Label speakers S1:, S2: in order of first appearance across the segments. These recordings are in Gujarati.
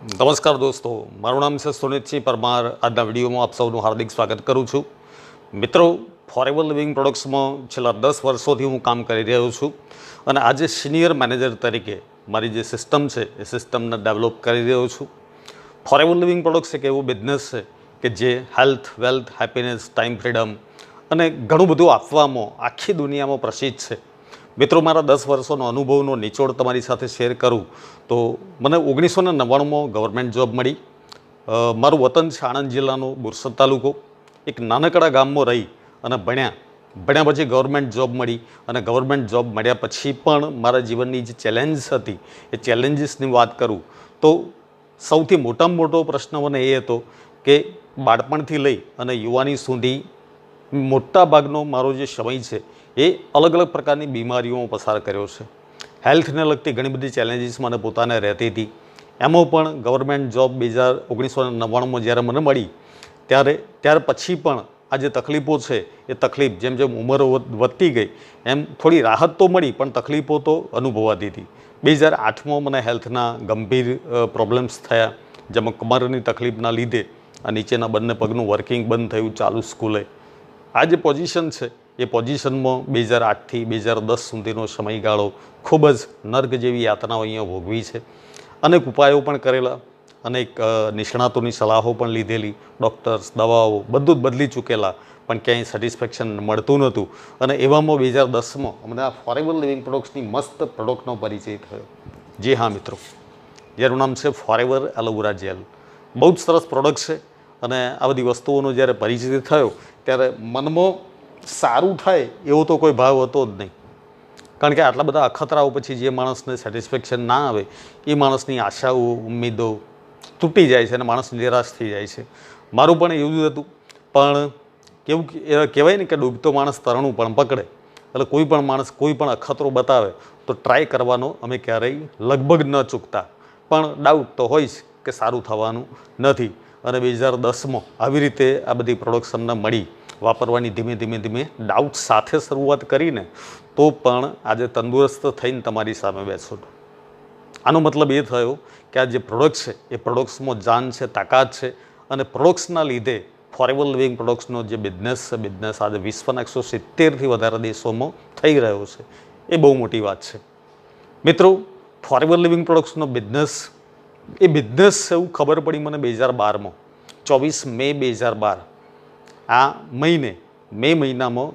S1: નમસ્કાર દોસ્તો, મારું નામ છે સુનિતસિંહ પરમાર। આજના વિડીયોમાં આપ સૌનું હાર્દિક સ્વાગત કરું છું। મિત્રો, ફોરેવર લિવિંગ પ્રોડક્ટ્સમાં છેલ્લા 10 વર્ષોથી હું કામ કરી રહ્યો છું અને આજે સિનિયર મેનેજર તરીકે મારી જે સિસ્ટમ છે એ સિસ્ટમને ડેવલપ કરી રહ્યો છું। ફોરેવર લિવિંગ પ્રોડક્ટ્સ એક એવો બિઝનેસ છે કે જે health, wealth, happiness, time freedom અને ઘણું બધું આપવામાં આખી દુનિયામાં પ્રસિદ્ધ છે। મિત્રો, મારા 10 વર્ષોનો અનુભવનો નિચોડ તમારી સાથે શેર કરું તો મને 1999માં ગવર્મેન્ટ જોબ મળી। મારું વતન છે આણંદ જિલ્લાનો બોરસદ તાલુકો। એક નાનકડા ગામમાં રહી અને ભણ્યા પછી ગવર્મેન્ટ જોબ મળી અને ગવર્મેન્ટ જોબ મળ્યા પછી પણ મારા જીવનની જે ચેલેન્જ હતી એ ચેલેન્જીસની વાત કરું તો સૌથી મોટામાં મોટો પ્રશ્ન મને એ હતો કે બાળપણથી લઈ અને યુવાની સુધી મોટા ભાગનો મારો જે સમય છે એ અલગ અલગ પ્રકારની બીમારીઓમાં પસાર કર્યો છે। હેલ્થને લગતી ઘણી બધી ચેલેન્જીસ મને પોતાને રહેતી હતી। એમાં પણ ગવર્મેન્ટ જોબ 1999માં જ્યારે મને મળી ત્યાર પછી પણ આ જે તકલીફો છે એ તકલીફ જેમ જેમ ઉંમર વધતી ગઈ એમ થોડી રાહત તો મળી પણ તકલીફો તો અનુભવાતી હતી। 2008માં મને હેલ્થના ગંભીર પ્રોબ્લેમ્સ થયા, જેમાં કમરની તકલીફના લીધે આ નીચેના બંને પગનું વર્કિંગ બંધ થયું ચાલુ સ્કૂલે। આ જે પોઝિશન છે એ પોઝિશનમાં 2008થી 2010 સુધીનો સમયગાળો ખૂબ જ નર્ક જેવી યાતનાઓ અહીંયા ભોગવી છે। અનેક ઉપાયો પણ કરેલા, અનેક નિષ્ણાતોની સલાહો પણ લીધેલી, ડૉક્ટર્સ, દવાઓ બધું જ બદલી ચૂકેલા, પણ ક્યાંય સેટિસ્ફેક્શન મળતું નહોતું। અને એવામાં 2010માં અમને આ ફોરેવર લિવિંગ પ્રોડક્ટ્સની મસ્ત પ્રોડક્ટનો પરિચય થયો। જી હા મિત્રો, જેનું નામ છે ફોરેવર એલોવેરા જેલ। બહુ જ સરસ પ્રોડક્ટ છે અને આ બધી વસ્તુઓનો જ્યારે પરિચય થયો ત્યારે મનમાં સારું થાય એવો તો કોઈ ભાવ હતો જ નહીં, કારણ કે આટલા બધા અખતરાઓ પછી જે માણસને સેટિસ્ફેક્શન ના આવે એ માણસની આશાઓ, ઉમ્મીદો તૂટી જાય છે અને માણસ નિરાશ થઈ જાય છે। મારું પણ એવું જ હતું, પણ કેવું કહેવાય ને કે ડૂબતો માણસ તરણું પણ પકડે, એટલે કોઈ પણ માણસ કોઈ પણ અખતરો બતાવે તો ટ્રાય કરવાનો અમે ક્યારેય લગભગ ન ચૂકતા, પણ ડાઉટ તો હોય જ કે સારું થવાનું નથી। અને 2010માં આવી રીતે આ બધી પ્રોડક્ટ્સ અમને મળી, વાપરવાની ધીમે ધીમે ડાઉટ સાથે શરૂઆત કરીને તો પણ આજે તંદુરસ્ત થઈને તમારી સામે બેસો છું। આનો મતલબ એ થયો કે આ જે પ્રોડક્ટ છે એ પ્રોડક્ટ્સમાં જાન છે, તાકાત છે અને પ્રોડક્ટ્સના લીધે ફોરેવર લિવિંગ પ્રોડક્ટ્સનો જે બિઝનેસ છે, બિઝનેસ આજે વિશ્વના 170થી વધારે દેશોમાં થઈ રહ્યો છે, એ બહુ મોટી વાત છે। મિત્રો, ફોરેવર લિવિંગ પ્રોડક્ટ્સનો બિઝનેસ એવું ખબર પડી મને 2012માં, 24 મે 2012 આ મે મહિનામાં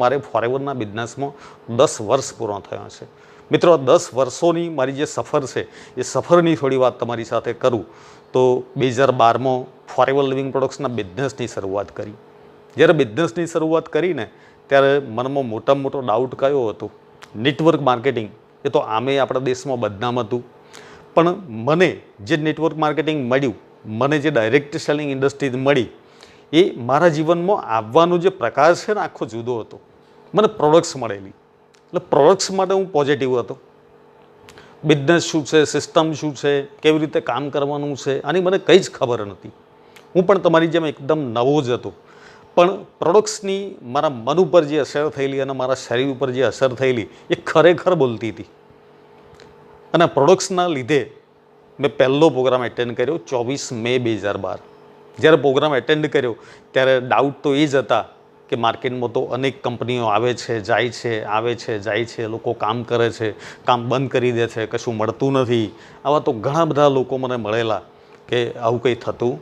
S1: મારે ફોરેવરના બિઝનેસમાં 10 વર્ષ પૂર્ણ થયા છે। મિત્રો, 10 વર્ષોની મારી જે સફર છે એ સફરની થોડી વાત તમારી સાથે કરું તો 2012માં ફોરેવર લિવિંગ પ્રોડક્ટ્સના બિઝનેસની શરૂઆત કરી। જ્યારે બિઝનેસની શરૂઆત કરીને ત્યારે મનમાં મોટામાં મોટો ડાઉટ કયો હતો? નેટવર્ક માર્કેટિંગ એ તો આમે આપણા દેશમાં બદનામ હતું, પણ મને જે નેટવર્ક માર્કેટિંગ મળ્યું, મને જે ડાયરેક્ટ સેલિંગ ઇન્ડસ્ટ્રી મળી, એ મારા જીવનમાં આવવાનો જે પ્રકાર છે ને આખો જુદો હતો। મને પ્રોડક્ટ્સ મળેલી એટલે પ્રોડક્ટ્સ માટે હું પોઝિટિવ હતો। બિઝનેસ શું છે, સિસ્ટમ શું છે, કેવી રીતે કામ કરવાનું છે, આની મને કંઈ જ ખબર નથી। હું પણ તમારી જેમ એકદમ નવો જ હતો, પણ પ્રોડક્ટ્સની મારા મન ઉપર જે અસર થયેલી અને મારા શરીર ઉપર જે અસર થયેલી એ ખરેખર બોલતી હતી। અને પ્રોડક્ટ્સના લીધે મેં પહેલો પ્રોગ્રામ એટેન્ડ કર્યો 24 મે 2012। જ્યારે પ્રોગ્રામ એટેન્ડ કર્યો ત્યારે ડાઉટ તો એ જ હતા કે માર્કેટમાં તો અનેક કંપનીઓ આવે છે, જાય છે, લોકો કામ કરે છે, કામ બંધ કરી દે છે, કશું મળતું નથી। આવા તો ઘણા બધા લોકો મને મળેલા કે આવું કંઈ થતું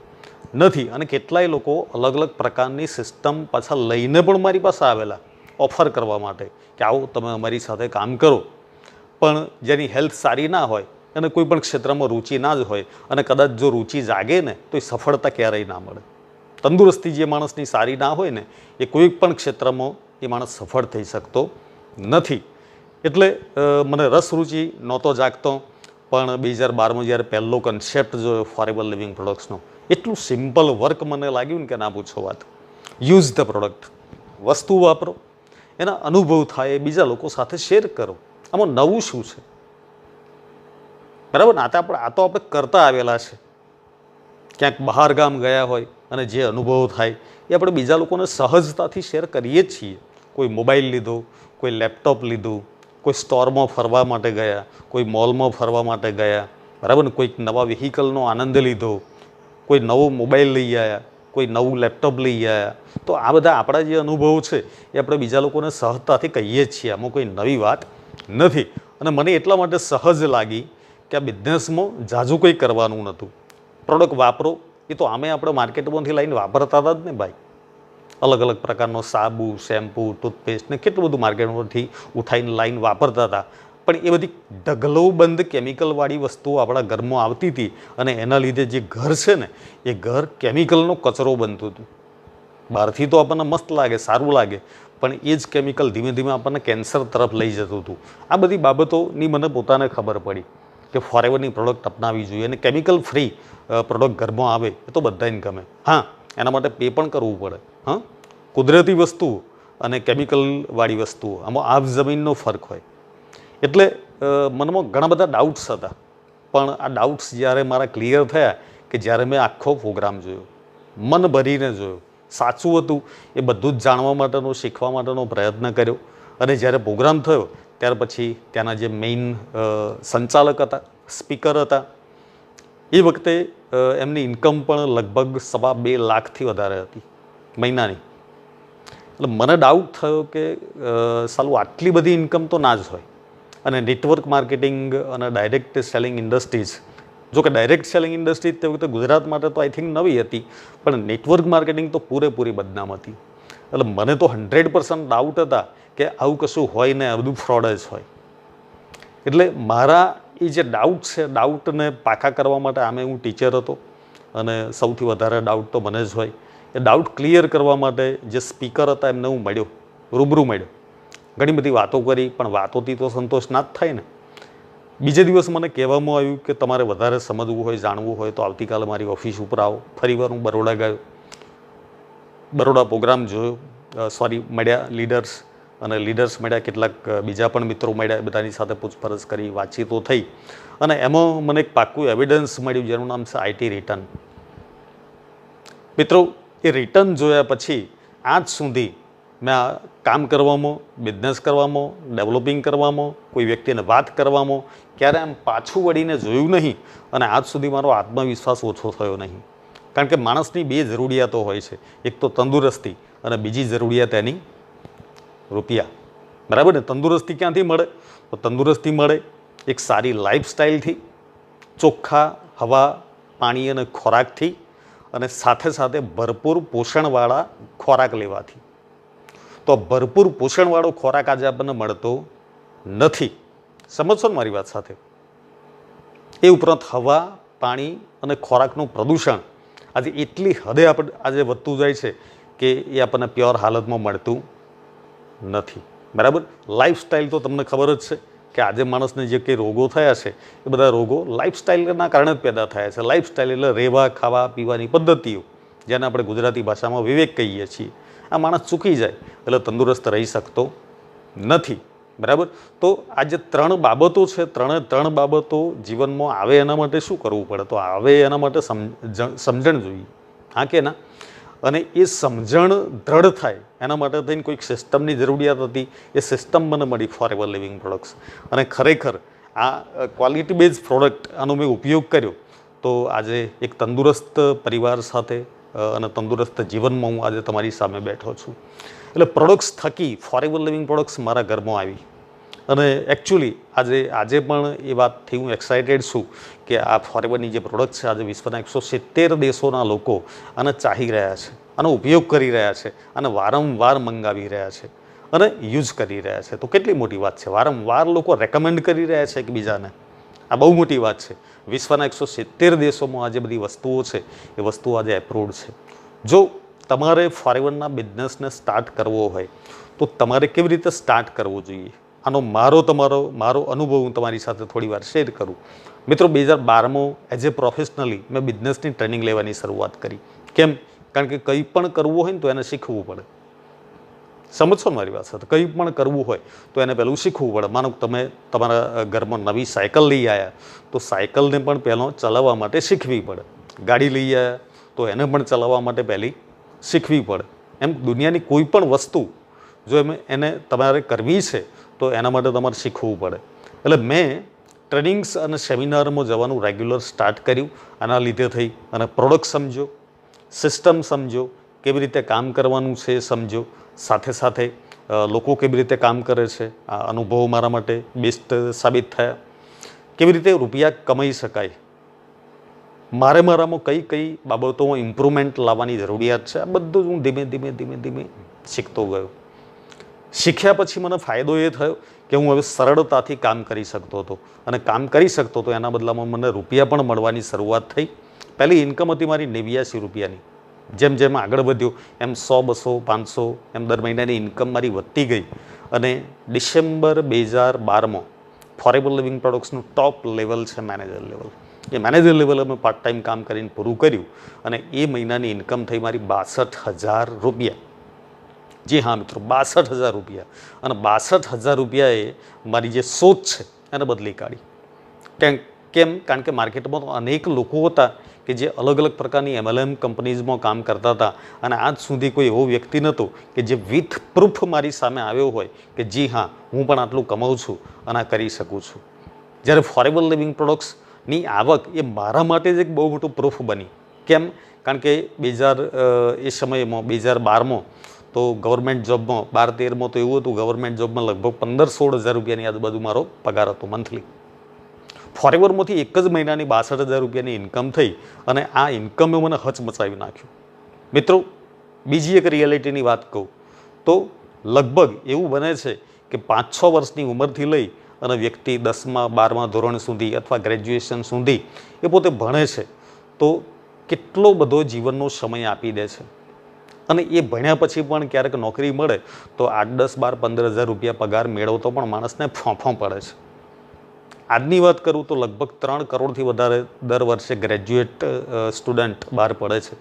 S1: નથી, અને કેટલાય લોકો અલગ અલગ પ્રકારની સિસ્ટમ પાછા લઈને પણ મારી પાસે આવેલા ઓફર કરવા માટે કે આવો તમે અમારી સાથે કામ કરો, પણ જેની હેલ્થ સારી ના હોય અને કોઈ પણ ક્ષેત્રમાં રુચિ ના જ હોય અને કદાચ જો રુચિ જાગે ને તો એ સફળતા ક્યારેય ના મળે। તંદુરસ્તી જે માણસની સારી ના હોય ને એ કોઈ પણ ક્ષેત્રમાં એ માણસ સફળ થઈ શકતો નથી। એટલે મને રસ રુચિ નહોતો જાગતો, પણ 2012માં જ્યારે પહેલો કન્સેપ્ટ જોયો ફોરેવર લિવિંગ પ્રોડક્ટ્સનો, એટલું સિમ્પલ વર્ક મને લાગ્યું ને કે ના પૂછો વાત। યુઝ ધ પ્રોડક્ટ, વસ્તુ વાપરો, એના અનુભવ થાય એ બીજા લોકો સાથે શેર કરો, આમાં નવું શું છે? બરાબર ને? આ તો આપણે કરતા આવેલા છે। ક્યાંક બહાર ગામ ગયા હોય અને જે અનુભવ થાય એ આપણે બીજા લોકોને સહજતાથી શેર કરીએ જ છીએ। કોઈ મોબાઈલ લીધો, કોઈ લેપટોપ લીધું, કોઈ સ્ટોરમાં ફરવા માટે ગયા, કોઈ મોલમાં ફરવા માટે ગયા, બરાબર ને? કોઈક નવા વ્હીકલનો આનંદ લીધો, કોઈ નવો મોબાઈલ લઈ આવ્યા, કોઈ નવું લેપટોપ લઈ આવ્યા. તો આ બધા આપણા જે અનુભવો છે એ આપણે બીજા લોકોને સહજતાથી કહીએ જ છીએ. આમાં કોઈ નવી વાત નથી. અને મને એટલા માટે સહજ લાગી કે આ બિઝનેસમાં જાજુ કંઈ કરવાનું નહોતું. પ્રોડક્ટ વાપરો, એ તો આમે આપણે માર્કેટમાંથી લઈને વાપરતા હતા જ ને ભાઈ. અલગ અલગ પ્રકારનો સાબુ, શેમ્પૂ, ટૂથપેસ્ટ ને કેટલું બધું માર્કેટમાંથી ઉઠાઈને લાઈને વાપરતા હતા. પણ એ બધી ઢગલોબંધ કેમિકલવાળી વસ્તુઓ આપણા ઘરમાં આવતી હતી અને એના લીધે જે ઘર છે ને એ ઘર કેમિકલનો કચરો બનતું હતું. બહારથી તો આપણને મસ્ત લાગે, સારું લાગે, પણ એ જ કેમિકલ ધીમે ધીમે આપણને કેન્સર તરફ લઈ જતું હતું. આ બધી બાબતોની મને પોતાને ખબર પડી કે ફોરએવરની પ્રોડક્ટ અપનાવવી જોઈએ અને કેમિકલ ફ્રી પ્રોડક્ટ ઘરમાં આવે એ તો બધાને ગમે. હા, એના માટે પે પણ કરવું પડે. હા, કુદરતી વસ્તુઓ અને કેમિકલવાળી વસ્તુઓ આમાં આબ જમીનનો ફરક હોય. એટલે મનમાં ઘણા બધા ડાઉટ્સ હતા, પણ આ ડાઉટ્સ જ્યારે મારા ક્લિયર થયા કે જ્યારે મેં આખો પ્રોગ્રામ જોયો, મન ભરીને જોયો, સાચું હતું એ બધું જ જાણવા માટેનો, શીખવા માટેનો પ્રયત્ન કર્યો. અને જ્યારે પ્રોગ્રામ થયો ત્યાર પછી ત્યાંના જે મેઇન સંચાલક હતા, સ્પીકર હતા, એ વખતે એમની ઇન્કમ પણ લગભગ 2.5 લાખથી વધારે હતી મહિનાની. એટલે મને ડાઉટ થયો કે સાલું આટલી બધી ઇન્કમ તો ના જ હોય. અને નેટવર્ક માર્કેટિંગ અને ડાયરેક્ટ સેલિંગ ઇન્ડસ્ટ્રીઝ, જો કે ડાયરેક્ટ સેલિંગ ઇન્ડસ્ટ્રીઝ તે વખતે ગુજરાત માટે તો આઈ થિંક નવી હતી, પણ નેટવર્ક માર્કેટિંગ તો પૂરેપૂરી બદનામ હતી. એટલે મને તો 100% ડાઉટ હતા કે આવું કશું હોય ને આ બધું ફ્રોડ જ હોય. એટલે મારા એ જે ડાઉટ છે, ડાઉટને પાકા કરવા માટે આમે હું ટીચર હતો અને સૌથી વધારે ડાઉટ તો મને જ હોય. એ ડાઉટ ક્લિયર કરવા માટે જે સ્પીકર હતા એમને હું મળ્યો, રૂબરૂ મળ્યો. ઘણી બધી વાતો કરી, પણ વાતોથી તો સંતોષ ના જ થાય ને. બીજે દિવસ મને કહેવામાં આવ્યું કે તમારે વધારે સમજવું હોય, જાણવું હોય તો આવતીકાલે મારી ઓફિસ ઉપર આવો. ફરીવાર હું બરોડા ગયો, બરોડા પ્રોગ્રામ જોયો, મળ્યા લીડર્સ, અને લીડર્સ મળ્યા, કેટલાક બીજા પણ મિત્રો મળ્યા, બધાની સાથે પૂછપરછ કરી, વાતચીતો થઈ. અને એમાં મને એક પાક્કું એવિડન્સ મળ્યું જેનું નામ છે આઈટી રિટર્ન. મિત્રો, એ રિટર્ન જોયા પછી આજ સુધી મેં આ કામ કરવામાં, બિઝનેસ કરવામાં, ડેવલપિંગ કરવામાં, કોઈ વ્યક્તિને વાત કરવામાં ક્યારે આમ પાછું વળીને જોયું નહીં. અને આજ સુધી મારો આત્મવિશ્વાસ ઓછો થયો નહીં. કારણ કે માણસની 2 જરૂરિયાતો હોય છે, એક તો તંદુરસ્તી અને બીજી જરૂરિયાત એની રૂપિયા. બરાબર ને? તંદુરસ્તી ક્યાંથી મળે? તો તંદુરસ્તી મળે એક સારી લાઈફસ્ટાઈલથી, ચોખ્ખા હવા, પાણી અને ખોરાકથી, અને સાથે સાથે ભરપૂર પોષણવાળા ખોરાક લેવાથી. તો ભરપૂર પોષણવાળો ખોરાક આજે આપણને મળતો નથી. સમજશો ને મારી વાત સાથે? એ ઉપરાંત હવા, પાણી અને ખોરાકનું પ્રદૂષણ આજે એટલી હદે આપણે આજે વધતું જાય છે કે એ આપણને પ્યોર હાલતમાં મળતું નથી. બરાબર? લાઈફસ્ટાઈલ તો તમને ખબર જ છે કે આજે માણસને જે કંઈ રોગો થયા છે એ બધા રોગો લાઈફસ્ટાઈલના કારણે જ પેદા થયા છે. લાઈફસ્ટાઈલ એટલે રહેવા, ખાવા, પીવાની પદ્ધતિઓ, જેને આપણે ગુજરાતી ભાષામાં વિવેક કહીએ છીએ. આ માણસ ચૂકી જાય એટલે તંદુરસ્ત રહી શકતો નથી. બરાબર? તો આ જે 3 બાબતો છે, 3 બાબતો જીવનમાં આવે એના માટે શું કરવું પડે? તો આવે એના માટે સમજણ જોઈએ. હા કે ના? અને એ સમજણ દ્રઢ થાય એના માટે થઈને કોઈક સિસ્ટમની જરૂરિયાત હતી. એ સિસ્ટમ મને મળી ફોરએવર લિવિંગ પ્રોડક્ટ્સ. અને ખરેખર આ ક્વોલિટી બેઝ પ્રોડક્ટ આનો મેં ઉપયોગ કર્યો તો આજે એક તંદુરસ્ત પરિવાર સાથે અને તંદુરસ્ત જીવનમાં હું આજે તમારી સામે બેઠો છું. એટલે પ્રોડક્ટ્સ થકી ફોરએવર લિવિંગ પ્રોડક્ટ્સ મારા ઘરમાં આવી. અને એકચ્યુઅલી આજે પણ એ વાતથી હું એક્સાઇટેડ છું કે આ ફોરએવરની જે પ્રોડક્ટ છે આજે વિશ્વના 170 દેશોના લોકો આને ચાહી રહ્યા છે, આનો ઉપયોગ કરી રહ્યા છે, અને વારંવાર મંગાવી રહ્યા છે અને યુઝ કરી રહ્યા છે. તો કેટલી મોટી વાત છે! વારંવાર લોકો રેકમેન્ડ કરી રહ્યા છે એકબીજાને. આ બહુ મોટી વાત છે. વિશ્વના 170 દેશોમાં આ જે બધી વસ્તુઓ છે એ વસ્તુઓ આજે એપ્રુવડ છે. જો તમારે ફોરએવરના બિઝનેસને સ્ટાર્ટ કરવો હોય તો તમારે કેવી રીતે સ્ટાર્ટ કરવો જોઈએ, આનો મારો અનુભવ હું તમારી સાથે થોડી વાર શેર કરું. મિત્રો, 2012માં એઝ એ પ્રોફેશનલી મેં બિઝનેસની ટ્રેનિંગ લેવાની શરૂઆત કરી. કેમ? કારણ કે કંઈ પણ કરવું હોય ને તો એને શીખવું પડે. સમજશો ને મારી વાત સાથે? કંઈ પણ કરવું હોય તો એને પહેલું શીખવું પડે. માનો કે તમે તમારા ઘરમાં નવી સાયકલ લઈ આવ્યા તો સાયકલને પણ પહેલાં ચલાવવા માટે શીખવી પડે. ગાડી લઈ આવ્યા તો એને પણ ચલાવવા માટે પહેલી શીખવી પડે. એમ દુનિયાની કોઈ પણ વસ્તુ જો એને તમારે કરવી છે તો એના માટે તમારે શીખવું પડે. એટલે મેં ટ્રેનિંગ્સ અને સેમિનારમાં જવાનું રેગ્યુલર સ્ટાર્ટ કર્યું. આના લીધે થઈ અને પ્રોડક્ટ સમજો, સિસ્ટમ સમજો, કેવી રીતે કામ કરવાનું છે એ સમજો, સાથે સાથે લોકો કેવી રીતે કામ કરે છે આ અનુભવો મારા માટે બેસ્ટ સાબિત થયા. કેવી રીતે રૂપિયા કમાઈ શકાય, મારામાં કઈ કઈ બાબતોમાં ઇમ્પ્રુવમેન્ટ લાવવાની જરૂરિયાત છે, આ બધું જ હું ધીમે ધીમે ધીમે ધીમે શીખતો ગયો. શીખ્યા પછી મને ફાયદો એ થયો કે હું હવે સરળતાથી કામ કરી શકતો હતો અને કામ કરી શકતો હતો એના બદલામાં મને રૂપિયા પણ મળવાની શરૂઆત થઈ. પહેલી ઇન્કમ હતી મારી 89 રૂપિયાની. જેમ જેમ આગળ વધ્યો એમ 100, 200, 500 એમ દર મહિનાની ઇન્કમ મારી વધતી ગઈ અને ડિસેમ્બર 2012માં ફોરેવર લિવિંગ પ્રોડક્ટ્સનું ટોપ લેવલ છે મેનેજર લેવલ. એ મેનેજર લેવલ અમે પાર્ટ ટાઈમ કામ કરીને પૂરું કર્યું અને એ મહિનાની ઇન્કમ થઈ મારી 62,000 રૂપિયા. જી હા મિત્રો, 62,000 રૂપિયા. અને 62,000 રૂપિયાએ મારી જે સોચ છે એને બદલી કાઢી. કેમ? કારણ કે માર્કેટમાં તો અનેક લોકો હતા કે જે અલગ અલગ પ્રકારની MLM કંપનીઝમાં કામ કરતા હતા અને આજ સુધી કોઈ એવો વ્યક્તિ નહોતો કે જે વિથ પ્રૂફ મારી સામે આવ્યો હોય કે જી હા, હું પણ આટલું કમાઉં છું અને આ કરી શકું છું. જ્યારે ફોરેવર લિવિંગ પ્રોડક્ટ્સની આવક એ મારા માટે જ એક બહુ મોટું પ્રૂફ બની. કેમ? કારણ કે એ સમયમાં 2012માં તો ગવર્મેન્ટ જોબમાં 12-13માં તો એવું હતું, ગવર્મેન્ટ જોબમાં લગભગ 15-16 હજાર રૂપિયાની આજુબાજુ મારો પગાર હતો મંથલી. ફોરેવરમાંથી એક જ મહિનાની 62,000 રૂપિયાની ઇન્કમ થઈ અને આ ઇન્કમે મને હચમચાવી નાખ્યું. મિત્રો, બીજી એક રિયાલિટીની વાત કહું તો લગભગ એવું બને છે કે 5-6 વર્ષની ઉંમરથી લઈ અને વ્યક્તિ 10મા 12મા ધોરણ સુધી અથવા ગ્રેજ્યુએશન સુધી એ પોતે ભણે છે તો કેટલો બધો જીવનનો સમય આપી દે છે અને એ ભણ્યા પછી પણ ક્યારેક નોકરી મળે તો 8, 10, 12, 15,000 રૂપિયા પગાર મેળવતો પણ માણસને ફોંફો પડે છે. આજની વાત કરું તો લગભગ 3 કરોડથી વધારે દર વર્ષે ગ્રેજ્યુએટ સ્ટુડન્ટ બહાર પડે છે.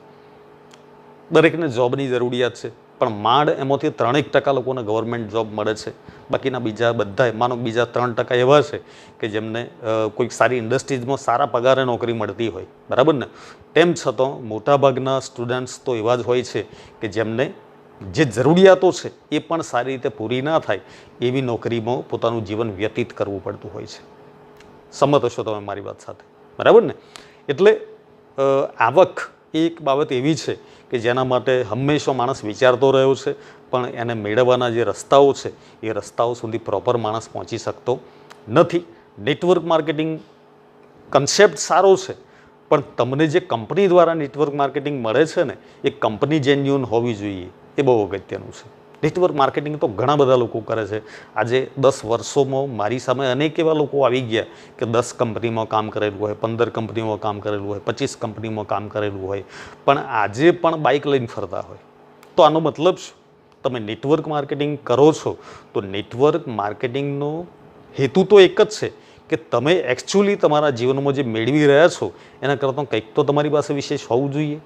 S1: દરેકને જોબની જરૂરિયાત છે પણ માંડ એમાંથી 3% લોકોને ગવર્મેન્ટ જોબ મળે છે. બાકીના બીજા બધા માનો બીજા 3% એવા છે કે જેમને કોઈક સારી ઇન્ડસ્ટ્રીઝમાં સારા પગારે નોકરી મળતી હોય, બરાબર ને? તેમ છતાં મોટાભાગના સ્ટુડન્ટ્સ તો એવા જ હોય છે કે જેમને જે જરૂરિયાતો છે એ પણ સારી રીતે પૂરી ના થાય એવી નોકરીમાં પોતાનું જીવન વ્યતીત કરવું પડતું હોય છે. સંમત હશો તમે મારી વાત સાથે, બરાબર ને? એટલે આવક એક બાબત એવી છે કે જેના માટે હંમેશા માણસ વિચારતો રહ્યો છે પણ એને મેળવવાના જે રસ્તાઓ છે એ રસ્તાઓ સુધી પ્રોપર માણસ પહોંચી શકતો નથી. નેટવર્ક માર્કેટિંગ કન્સેપ્ટ સારો છે પણ તમને જે કંપની દ્વારા નેટવર્ક માર્કેટિંગ મળે છે ને એ કંપની જેન્યુઅન હોવી જોઈએ, એ બહુ અગત્યનું છે. નેટવર્ક માર્કેટિંગ તો ઘણા બધા લોકો કરે છે. આજે 10 વર્ષોમાં મારી સામે અનેક એવા લોકો આવી ગયા કે 10 કંપનીમાં કામ કરેલું હોય, 15 કંપનીમાં કામ કરેલું હોય, 25 કંપનીમાં કામ કરેલું હોય, પણ આજે પણ બાઇક લઈને ફરતા હોય. તો આનો મતલબ શું? તમે નેટવર્ક માર્કેટિંગ કરો છો તો નેટવર્ક માર્કેટિંગનો હેતુ તો એક જ છે કે તમે એકચ્યુઅલી તમારા જીવનમાં જે મેળવી રહ્યા છો એના કરતાં કંઈક તો તમારી પાસે વિશેષ હોવું જોઈએ.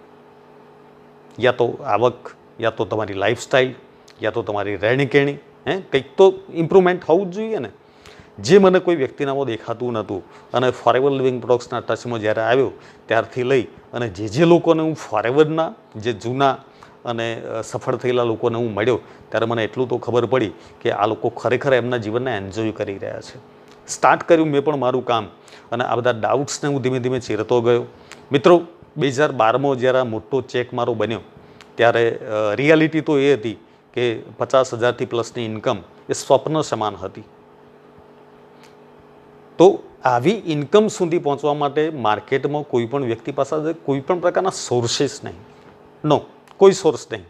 S1: યા તો આવક, યા તો તમારી લાઈફસ્ટાઈલ, યા તો તમારી રહેણીકહેણી, કંઈક તો ઇમ્પ્રુવમેન્ટ હોવું જ જોઈએ ને. જે મને કોઈ વ્યક્તિનામાં દેખાતું નહોતું અને ફોરેવર લિવિંગ પ્રોડક્ટ્સના ટચમાં જ્યારે આવ્યો ત્યારથી લઈ અને જે લોકોને હું ફોરેવરના જે જૂના અને સફળ થયેલા લોકોને હું મળ્યો ત્યારે મને એટલું તો ખબર પડી કે આ લોકો ખરેખર એમના જીવનને એન્જોય કરી રહ્યા છે. સ્ટાર્ટ કર્યું મેં પણ મારું કામ અને આ બધા ડાઉટ્સને હું ધીમે ધીમે ચીરતો ગયો. મિત્રો, 2012માં જ્યારે આ મોટો ચેક મારો બન્યો ત્યારે રિયાલિટી તો એ હતી કે 50,000થી પ્લસની ઇન્કમ એ સ્વપ્ન સમાન હતી. તો આવી ઇન્કમ સુધી પહોંચવા માટે માર્કેટમાં કોઈ પણ વ્યક્તિ પાસે કોઈ પણ પ્રકારના સોર્સિસ નહીં, કોઈ સોર્સ નહીં.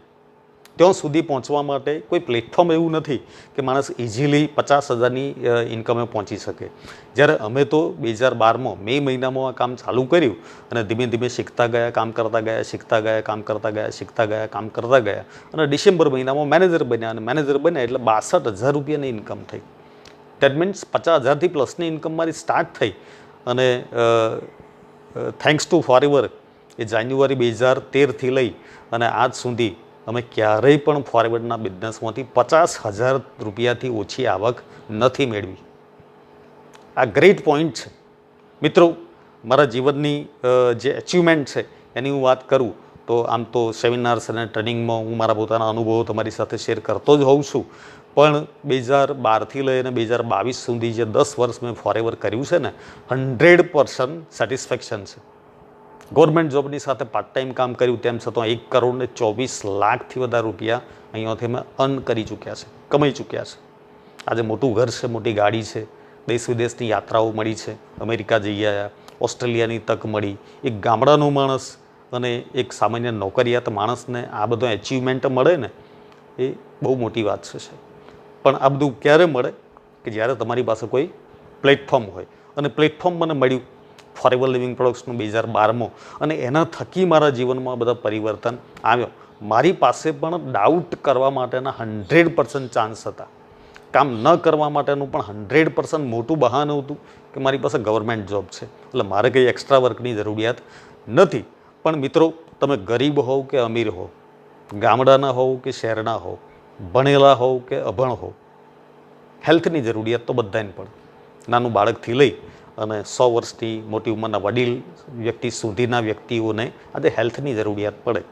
S1: ત્યાં સુધી પહોંચવા માટે કોઈ પ્લેટફોર્મ એવું નથી કે માણસ ઇઝીલી 50,000ની ઇન્કમે પહોંચી શકે. જ્યારે અમે તો 2012માં મે મહિનામાં આ કામ ચાલુ કર્યું અને ધીમે ધીમે શીખતા ગયા, કામ કરતા ગયા, શીખતા ગયા, કામ કરતા ગયા, શીખતા ગયા, કામ કરતા ગયા અને ડિસેમ્બર મહિનામાં મેનેજર બન્યા અને મેનેજર બન્યા એટલે 62,000 રૂપિયાની ઇન્કમ થઈ. દેટ મીન્સ 50,000થી પ્લસની ઇન્કમ મારી સ્ટાર્ટ થઈ અને થેન્ક્સ ટુ ફોરેવર એ જાન્યુઆરી 2013થી લઈ અને આજ સુધી અમે ક્યારેય પણ ફોરવર્ડના બિઝનેસમાંથી 50,000 રૂપિયાથી ઓછી આવક નથી મેળવી. આ ગ્રેટ પોઈન્ટ છે. મિત્રો, મારા જીવનની જે અચીવમેન્ટ છે એની હું વાત કરું તો આમ તો સેમિનાર્સ અને ટ્રેનિંગમાં હું મારા પોતાના અનુભવો તમારી સાથે શેર કરતો જ હોઉં છું પણ 2012થી લઈને 2022 સુધી જે 10 વર્ષ મેં ફોરએવર કર્યું છે ને, 100% સેટિસ્ફેક્શન છે. ગવર્મેન્ટ જોબની સાથે પાર્ટ ટાઈમ કામ કર્યું તેમ છતાં 1,24,00,000થી વધારે રૂપિયા અહીંયાથી અમે અર્ન કરી ચૂક્યા છે, કમાઈ ચૂક્યા છે. આજે મોટું ઘર છે, મોટી ગાડી છે, દેશ વિદેશની યાત્રાઓ મળી છે, અમેરિકા જઈ આવ્યા, ઓસ્ટ્રેલિયાની તક મળી. એક ગામડાનો માણસ અને એક સામાન્ય નોકરિયાત માણસને આ બધો એચિવમેન્ટ મળે ને, એ બહુ મોટી વાત છે. પણ આ બધું ક્યારે મળે કે જ્યારે તમારી પાસે કોઈ પ્લેટફોર્મ હોય. અને પ્લેટફોર્મ મને મળ્યું ફોરએવર લિવિંગ પ્રોડક્ટ્સનું 2012માં, અને એના થકી મારા જીવનમાં બધા પરિવર્તન આવ્યો. મારી પાસે પણ ડાઉટ કરવા માટેના 100% ચાન્સ હતા. કામ ન કરવા માટેનું પણ 100% મોટું બહાનું હતું કે મારી પાસે ગવર્મેન્ટ જોબ છે, એટલે મારે કંઈ એક્સ્ટ્રા વર્કની જરૂરિયાત નથી. પણ મિત્રો, તમે ગરીબ હોવ કે અમીર હોવ, ગામડાના હોવ કે શહેરના હોવ, ભણેલા હોવ કે અભણ હોવ, હેલ્થની જરૂરિયાત તો બધાને પડે. નાનું બાળકથી લઈ અને 100 વર્ષથી મોટી ઉંમરના વડીલ વ્યક્તિ સુધીના વ્યક્તિઓને આજે હેલ્થની જરૂરિયાત પડે.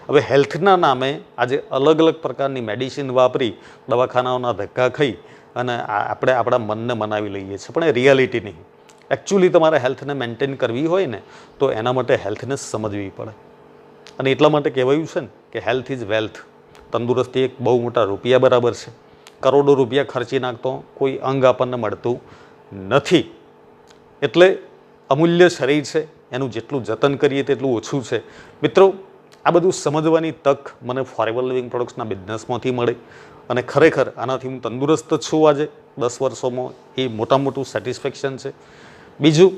S1: હવે હેલ્થના નામે આજે અલગ અલગ પ્રકારની મેડિસિન વાપરી, દવાખાનાઓના ધક્કા ખાઈ અને આપણે આપણા મનને મનાવી લઈએ છીએ, પણ એ રિયાલિટી નહીં. એકચ્યુઅલી તમારે હેલ્થને મેન્ટેન કરવી હોય ને, તો એના માટે હેલ્થને સમજવી પડે. અને એટલા માટે કહેવાયું છે ને કે હેલ્થ ઇઝ વેલ્થ. તંદુરસ્તી એક બહુ મોટા રૂપિયા બરાબર છે. કરોડો રૂપિયા ખર્ચી નાખતો કોઈ અંગ આપણને મળતું નથી. એટલે અમૂલ્ય શરીર છે, એનું જેટલું જતન કરીએ તેટલું ઓછું છે. મિત્રો, આ બધું સમજવાની તક મને ફોરએવર લિવિંગ પ્રોડક્ટ્સના બિઝનેસમાંથી મળી, અને ખરેખર આનાથી હું તંદુરસ્ત છું આજે 10 વર્ષોમાં. એ મોટું સેટિસ્ફેક્શન છે. બીજું,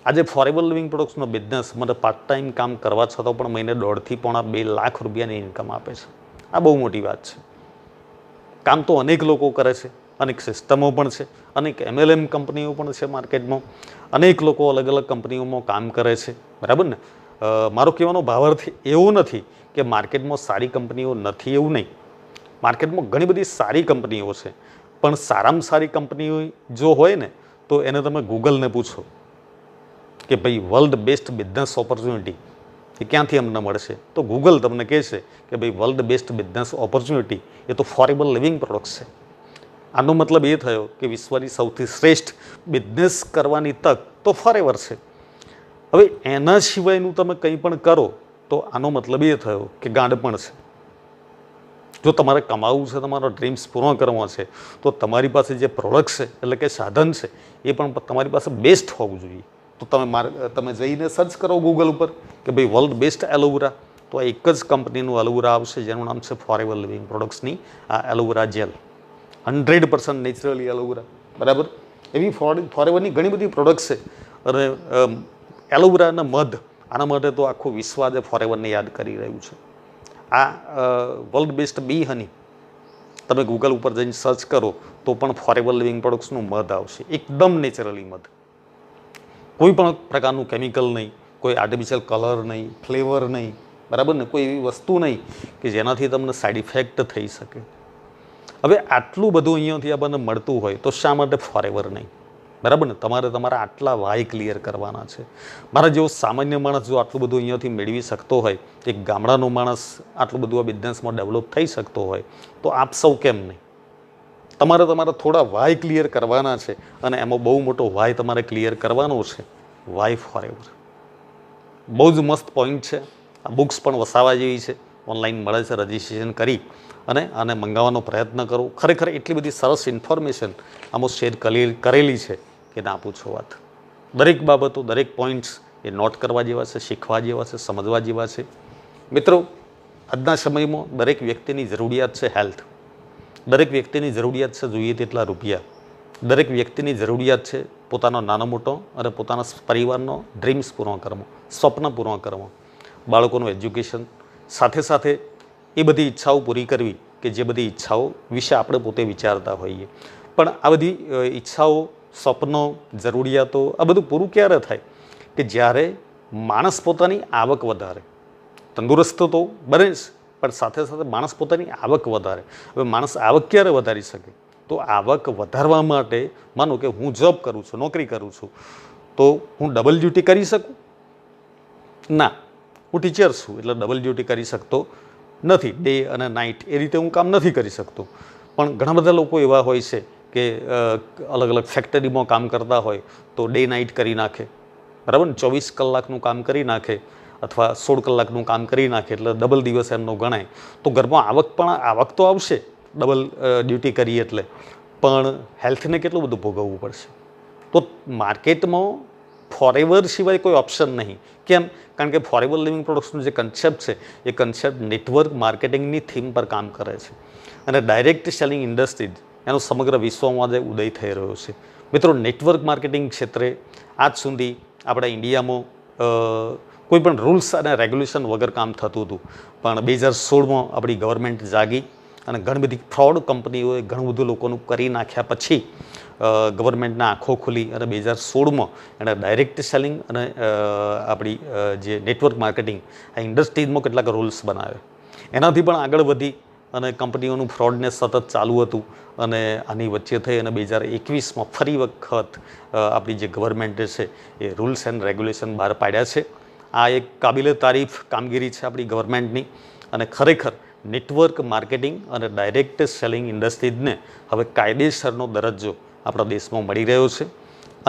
S1: આજે ફોરએવર લિવિંગ પ્રોડક્ટ્સનો બિઝનેસ મને પાર્ટ ટાઈમ કામ કરવા છતાં પણ મહિને 1.5-2 લાખ રૂપિયાની ઇન્કમ આપે છે. આ બહુ મોટી વાત છે. કામ તો અનેક લોકો કરે છે, અનેક સિસ્ટમો પણ છે, અનેક MLM કંપનીઓ પણ છે માર્કેટમાં, અનેક લોકો અલગ અલગ કંપનીઓમાં કામ કરે છે, બરાબર ને. મારો કહેવાનો ભાવાર્થ એવું નથી કે માર્કેટમાં સારી કંપનીઓ નથી, એવું નહીં. માર્કેટમાં ઘણી બધી સારી કંપનીઓ છે, પણ સારામાં સારી કંપનીઓ જો હોય ને, તો એને તમે ગૂગલને પૂછો કે ભાઈ વર્લ્ડ બેસ્ટ બિઝનેસ ઓપોર્ચ્યુનિટી એ ક્યાંથી અમને મળશે, તો ગૂગલ તમને કહેશે કે ભાઈ વર્લ્ડ બેસ્ટ બિઝનેસ ઓપોર્ચ્યુનિટી એ તો ફોરએવર લિવિંગ પ્રોડક્ટ્સ છે. આનો મતલબ એ થયો કે વિશ્વની સૌથી શ્રેષ્ઠ બિઝનેસ કરવાની તક તો ફોરએવર છે. હવે એના સિવાયનું તમે કંઈ પણ કરો તો આનો મતલબ એ થયો કે ગાંડ પણ છે. જો તમારે કમાવું છે, તમારો ડ્રીમ્સ પૂરો કરવા છે, તો તમારી પાસે જે પ્રોડક્ટ છે, એટલે કે સાધન છે, એ પણ તમારી પાસે બેસ્ટ હોવું જોઈએ. તો તમે જઈને સર્ચ કરો ગૂગલ ઉપર કે ભાઈ વર્લ્ડ બેસ્ટ એલોવેરા, તો આ એક જ કંપનીનું એલોવેરા આવશે જેનું નામ છે ફોરએવર લિવિંગ પ્રોડક્ટ્સની આ એલોવેરા જેલ. 100% નેચરલી એલોવેરા, બરાબર. એવી ફોરએવરની ઘણી બધી પ્રોડક્ટ્સ છે. અને એલોવેરાના મધ, આના માટે તો આખું વિશ્વ આજે ફોરએવરને યાદ કરી રહ્યું છે. આ વર્લ્ડ બેસ્ટ બી હની તમે ગૂગલ ઉપર જઈને સર્ચ કરો તો પણ ફોરએવર લિવિંગ પ્રોડક્ટ્સનું મધ આવશે. એકદમ નેચરલી મધ, કોઈ પણ પ્રકારનું કેમિકલ નહીં, કોઈ આર્ટિફિશિયલ કલર નહીં, ફ્લેવર નહીં, બરાબર ને. કોઈ એવી વસ્તુ નહીં કે જેનાથી તમને સાઈડ ઇફેક્ટ થઈ શકે. હવે આટલું બધું અહીંયાથી આપણને મળતું હોય તો શા માટે ફોરએવર નહીં, બરાબર ને. તમારા આટલા વાય ક્લિયર કરવાના છે. મારા જેવો સામાન્ય માણસ જો આટલું બધું અહીંયાથી મેળવી શકતો હોય, એક ગામડાનો માણસ આટલું બધું આ બિઝનેસમાં ડેવલપ થઈ શકતો હોય, તો આપ સૌ કેમ નહીં. તમારે થોડા વાય ક્લિયર કરવાના છે, અને એમાં બહુ મોટો વાય તમારે ક્લિયર કરવાનો છે, વાય ફોરએવર. બહુ જ મસ્ત પોઈન્ટ છે. આ બુક્સ પણ વસાવા જેવી છે, ઓનલાઈન મળે છે. રજિસ્ટ્રેશન કરી અને આને મંગાવવાનો પ્રયત્ન કરો. ખરેખર એટલી બધી સરસ ઇન્ફોર્મેશન આમાં શેર કરેલી છે કે ના પૂછો વાત. દરેક બાબતો, દરેક પોઈન્ટ્સ એ નોટ કરવા જેવા છે, શીખવા જેવા છે, સમજવા જેવા છે. મિત્રો, આજના સમયમાં દરેક વ્યક્તિની જરૂરિયાત છે હેલ્થ. દરેક વ્યક્તિની જરૂરિયાત છે જોઈએ તેટલા રૂપિયા. દરેક વ્યક્તિની જરૂરિયાત છે પોતાનો નાનો મોટો અને પોતાના પરિવારનો ડ્રીમ્સ પૂરો કરવા, સ્વપ્ન પૂરો કરવા, બાળકોનું એજ્યુકેશન, સાથે સાથે એ બધી ઈચ્છાઓ પૂરી કરવી કે જે બધી ઈચ્છાઓ વિશે આપણે પોતે વિચારતા હોઈએ. પણ આ બધી ઈચ્છાઓ, સ્વપ્નો, જરૂરિયાતો, આ બધું પૂરું ક્યારે થાય કે જ્યારે માણસ પોતાની આવક વધારે. તંદુરસ્ત તો બને જ, પણ સાથે સાથે માણસ પોતાની આવક વધારે. હવે માણસ આવક ક્યારે વધારી શકે? તો આવક વધારવા માટે માનો કે હું જોબ કરું છું, નોકરી કરું છું, તો હું ડબલ ડ્યુટી કરી શકું? ના, હું ટીચર છું એટલે ડબલ ડ્યુટી કરી શકતો નથી. ડે અને નાઇટ એ રીતે હું કામ નથી કરી શકતો. પણ ઘણા બધા લોકો એવા હોય છે કે અલગ અલગ ફેક્ટરીમાં કામ કરતા હોય તો ડે નાઇટ કરી નાખે, બરાબર ને, 24 કલાકનું કામ કરી નાખે અથવા 16 કલાકનું કામ કરી નાખે એટલે ડબલ દિવસ એમનો ગણાય. તો ઘરમાં આવક તો આવશે ડબલ ડ્યુટી કરીએ એટલે, પણ હેલ્થને કેટલું બધું ભોગવવું પડશે. તો માર્કેટમાં ફોરેવર સિવાય કોઈ ઓપ્શન નહીં. કેમ? કારણ કે ફોરેવર લિવિંગ પ્રોડક્ટ્સનો જે કન્સેપ્ટ છે એ કન્સેપ્ટ નેટવર્ક માર્કેટિંગની થીમ પર કામ કરે છે અને ડાયરેક્ટ સેલિંગ ઇન્ડસ્ટ્રીઝ એનો સમગ્ર વિશ્વમાં જે ઉદય થઈ રહ્યો છે. મિત્રો, નેટવર્ક માર્કેટિંગ ક્ષેત્રે આજ સુધી આપણા ઇન્ડિયામાં કોઈ પણ રૂલ્સ અને રેગ્યુલેશન વગર કામ થતું હતું, પણ 2016માં આપણી ગવર્મેન્ટ જાગી અને ઘણી બધી ફ્રોડ કંપનીઓએ ઘણું બધું લોકોનું કરી નાખ્યા પછી ગવર્મેન્ટના આંખો ખુલી અને 2016માં એણે ડાયરેક્ટ સેલિંગ અને આપણી જે નેટવર્ક માર્કેટિંગ આ ઇન્ડસ્ટ્રીઝમાં કેટલાક રૂલ્સ બનાવ્યા. એનાથી પણ આગળ વધી અને કંપનીઓનું ફ્રોડને સતત ચાલુ હતું અને આની વચ્ચે થઈ અને 2021માં ફરી વખત આપણી જે ગવર્મેન્ટે છે એ રૂલ્સ એન્ડ રેગ્યુલેશન બહાર પાડ્યા છે. આ એક કાબિલે તારીફ કામગીરી છે આપણી ગવર્મેન્ટની અને ખરેખર નેટવર્ક માર્કેટિંગ અને ડાયરેક્ટ સેલિંગ ઇન્ડસ્ટ્રીઝને હવે કાયદેસરનો દરજ્જો આપણા દેશમાં મળી રહ્યો છે.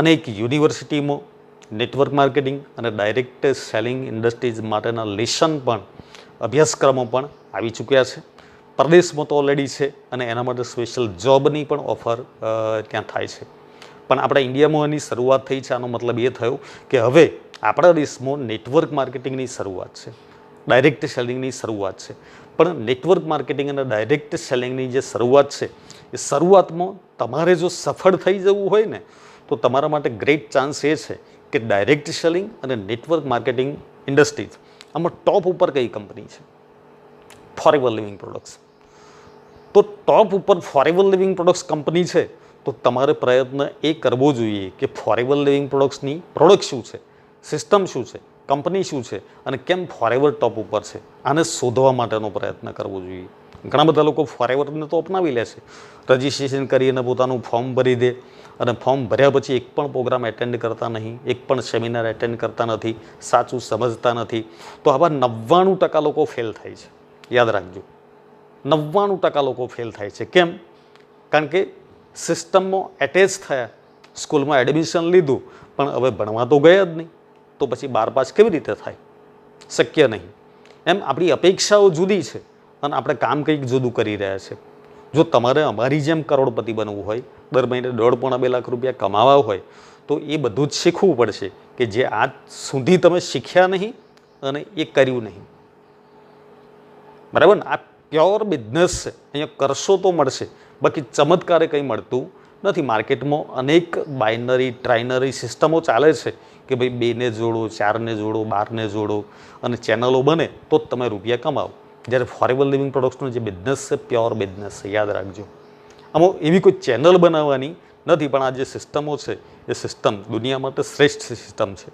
S1: અનેક યુનિવર્સિટીમાં નેટવર્ક માર્કેટિંગ અને ડાયરેક્ટ સેલિંગ ઇન્ડસ્ટ્રીઝ માટેના લેસન પણ અભ્યાસક્રમો પણ આવી ચૂક્યા છે. પરદેશમાં તો ઓલરેડી છે અને એના માટે સ્પેશિયલ જોબની પણ ઓફર ત્યાં થાય છે. પણ આપણા ઇન્ડિયામાં એની શરૂઆત થઈ છે. આનો મતલબ એ થયો કે હવે આપણા દેશમાં નેટવર્ક માર્કેટિંગની શરૂઆત છે, ડાયરેક્ટ સેલિંગની શરૂઆત છે. પણ નેટવર્ક માર્કેટિંગ અને ડાયરેક્ટ સેલિંગની જે શરૂઆત છે એ શરૂઆતમાં તમારે જો સફળ થઈ જવું હોય ને તો તમારા માટે ગ્રેટ ચાન્સ એ છે કે ડાયરેક્ટ સેલિંગ અને નેટવર્ક માર્કેટિંગ ઇન્ડસ્ટ્રીઝ આમાં ટોપ ઉપર કઈ કંપની છે? Forever living products. તો ટોપ ઉપર ફોરેવર લિવિંગ પ્રોડક્ટ્સ કંપની છે તો તમારે પ્રયત્ન એ કરવો જોઈએ કે ફોરેવર લિવિંગ પ્રોડક્ટ્સની પ્રોડક્ટ શું છે, સિસ્ટમ શું છે, કંપની શું છે અને કેમ ફોરેવર ટોપ ઉપર છે, આને શોધવા માટેનો પ્રયત્ન કરવો જોઈએ. ઘણા બધા લોકો ફોરેવરને તો અપનાવી લે છે, રજિસ્ટ્રેશન કરીને પોતાનું ફોર્મ ભરી દે અને ફોર્મ ભર્યા પછી એક પણ પ્રોગ્રામ એટેન્ડ કરતા નહીં, એક પણ સેમિનાર એટેન્ડ કરતા નથી, સાચું સમજતા નથી. તો આવા 99% લોકો ફેલ થાય છે. યાદ રાખજો, 99% લોકો ફેલ થાય છે. કેમ? કારણ કે સિસ્ટમમાં એટેચ થયા, સ્કૂલમાં એડમિશન લીધું પણ હવે ભણવા તો ગયા જ નહીં, તો પછી 12 પાસ કેવી રીતે થાય? શક્ય નહીં. એમ આપણી અપેક્ષાઓ જુદી છે અને આપણે કામ કંઈક જુદું કરી રહ્યા છે. જો તમારે અમારી જેમ કરોડપતિ બનવું હોય, દર મહિને 1.5-2 લાખ રૂપિયા કમાવા હોય તો એ બધું જ શીખવું પડશે કે જે આજ સુધી તમે શીખ્યા નહીં અને એ કર્યું નહીં. બરાબર ને? આ પ્યોર બિઝનેસ છે. અહીંયા કરશો તો મળશે, બાકી ચમત્કારે કંઈ મળતું નથી. માર્કેટમાં અનેક બાઇનરી ટ્રાઇનરી સિસ્ટમો ચાલે છે કે ભાઈ 2ને જોડો, 4ને જોડો, 12ને જોડો અને ચેનલો બને તો જ તમે રૂપિયા કમાવો. જ્યારે ફોરેવર લિવિંગ પ્રોડક્ટ્સનો જે બિઝનેસ છે પ્યોર બિઝનેસ છે. યાદ રાખજો, આમાં એવી કોઈ ચેનલ બનાવવાની નથી, પણ આ જે સિસ્ટમો છે એ સિસ્ટમ દુનિયા માટે શ્રેષ્ઠ સિસ્ટમ છે.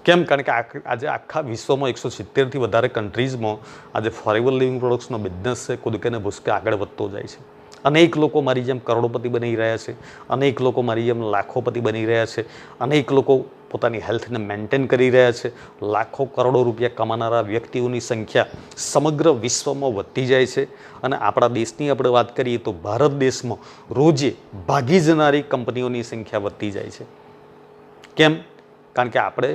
S1: કેમ? કારણ કે આજે આખા વિશ્વમાં 170થી વધારે કન્ટ્રીઝમાં આજે ફોરેવર લિવિંગ પ્રોડક્ટ્સનો બિઝનેસ છે કૂદકે ને ભૂસકે આગળ વધતો જાય છે. અનેક લોકો મારી જેમ કરોડપતિ બની રહ્યા છે, અનેક લોકો મારી જેમ લાખોપતિ બની રહ્યા છે, અનેક લોકો પોતાની હેલ્થને મેન્ટેન કરી રહ્યા છે. લાખો કરોડો રૂપિયા કમાનારા વ્યક્તિઓની સંખ્યા સમગ્ર વિશ્વમાં વધતી જાય છે અને આપણા દેશની આપણે વાત કરીએ તો ભારત દેશમાં રોજે ભાગી જનારી કંપનીઓની સંખ્યા વધતી જાય છે. કેમ? કારણ કે આપણે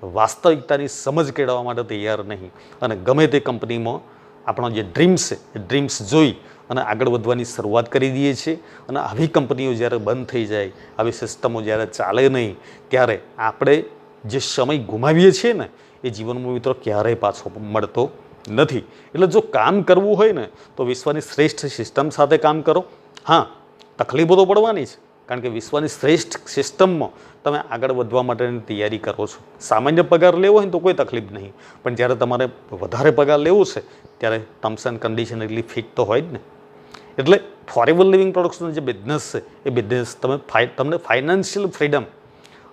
S1: વાસ્તવિકતાની સમજ કેળવવા માટે તૈયાર નહીં અને ગમે તે કંપનીમાં આપણો જે ડ્રીમ્સ છે એ ડ્રીમ્સ જોઈ અને આગળ વધવાની શરૂઆત કરી દઈએ છીએ. અને આવી કંપનીઓ જ્યારે બંધ થઈ જાય, આવી સિસ્ટમો જ્યારે ચાલે નહીં, ત્યારે આપણે જે સમય ગુમાવીએ છીએ ને એ જીવનમાં મિત્રો ક્યારેય પાછો મળતો નથી. એટલે જો કામ કરવું હોય ને તો વિશ્વની શ્રેષ્ઠ સિસ્ટમ સાથે કામ કરો. હા, તકલીફો તો પડવાની છે, કારણ કે વિશ્વની શ્રેષ્ઠ સિસ્ટમમાં તમે આગળ વધવા માટેની તૈયારી કરો છો. સામાન્ય પગાર લેવો હોય તો કોઈ તકલીફ નહીં, પણ જ્યારે તમારે વધારે પગાર લેવો છે ત્યારે ટર્મ્સ એન્ડ કન્ડિશન એટલી ફિટ તો હોય જ ને. એટલે ફોરેવર લિવિંગ પ્રોડક્ટ્સનો જે બિઝનેસ છે એ બિઝનેસ તમને ફાઇનાન્શિયલ ફ્રીડમ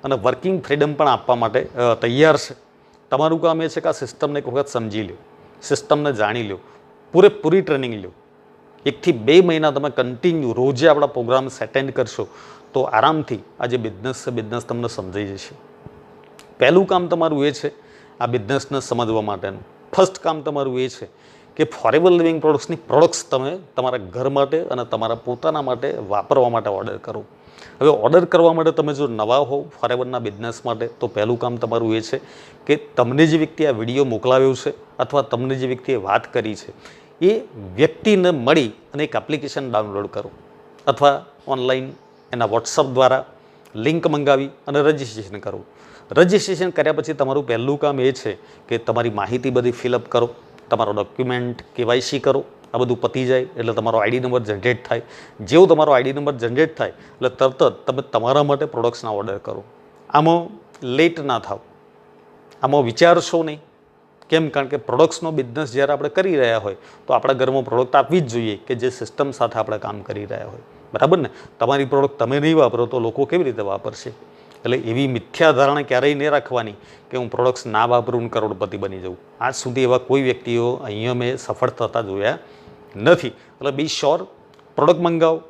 S1: અને વર્કિંગ ફ્રીડમ પણ આપવા માટે તૈયાર છે. તમારું કામ એ છે કે આ સિસ્ટમને એક વખત સમજી લો, સિસ્ટમને જાણી લો, પૂરેપૂરી ટ્રેનિંગ લો. 1 થી 2 મહિના તમે કન્ટિન્યુ રોજે આપણા પ્રોગ્રામ્સ એટેન્ડ કરશો તો આરામથી આ જે બિઝનેસ છે બિઝનેસ તમને સમજાઈ જશે. પહેલું કામ તમારું એ છે આ બિઝનેસને સમજવા માટેનું. ફર્સ્ટ કામ તમારું એ છે કે ફોરેવર લિવિંગ પ્રોડક્ટ્સની પ્રોડક્ટ્સ તમે તમારા ઘર માટે અને તમારા પોતાના માટે વાપરવા માટે ઓર્ડર કરો. હવે ઓર્ડર કરવા માટે તમે જો નવા હો ફોરેવરના બિઝનેસ માટે, તો પહેલું કામ તમારું એ છે કે તમને જે વ્યક્તિ આ વિડીયો મોકલાવ્યો છે અથવા તમને જે વ્યક્તિએ વાત કરી છે એ વ્યક્તિને મળી અને એક એપ્લિકેશન ડાઉનલોડ કરો અથવા ઓનલાઈન એના વોટ્સઅપ દ્વારા લિંક મંગાવી અને રજિસ્ટ્રેશન કરો. રજિસ્ટ્રેશન કર્યા પછી તમારું પહેલું કામ એ છે કે તમારી માહિતી બધી ફિલઅપ કરો, તમારો ડોક્યુમેન્ટ KYC કરો. આ બધું પતી જાય એટલે તમારો આઈડી નંબર જનરેટ થાય. જેવો તમારો આઈડી નંબર જનરેટ થાય એટલે તરત જ તમે તમારા માટે પ્રોડક્ટ્સના ઓર્ડર કરો. આમાં લેટ ના થાવ, આમાં વિચારશો નહીં. કેમ? કારણ કે પ્રોડક્ટ્સનો બિઝનેસ જ્યારે આપણે કરી રહ્યા હોય તો આપણા ઘરમાં પ્રોડક્ટ આપવી જ જોઈએ કે જે સિસ્ટમ સાથે આપણે કામ કરી રહ્યા હોય. બરાબર ને? તમારી પ્રોડક્ટ તમે નહીં વાપરો તો લોકો કેવી રીતે વાપરશે? એટલે એવી મિથ્યા ધારણા ક્યારેય નહીં રાખવાની કે હું પ્રોડક્ટ્સ ના વાપરું કરોડપતિ બની જાઉં. આજ સુધી એવા કોઈ વ્યક્તિઓ અહીંયા મેં સફળ થતા જોયા નથી. એટલે બી શ્યોર, પ્રોડક્ટ મંગાવો.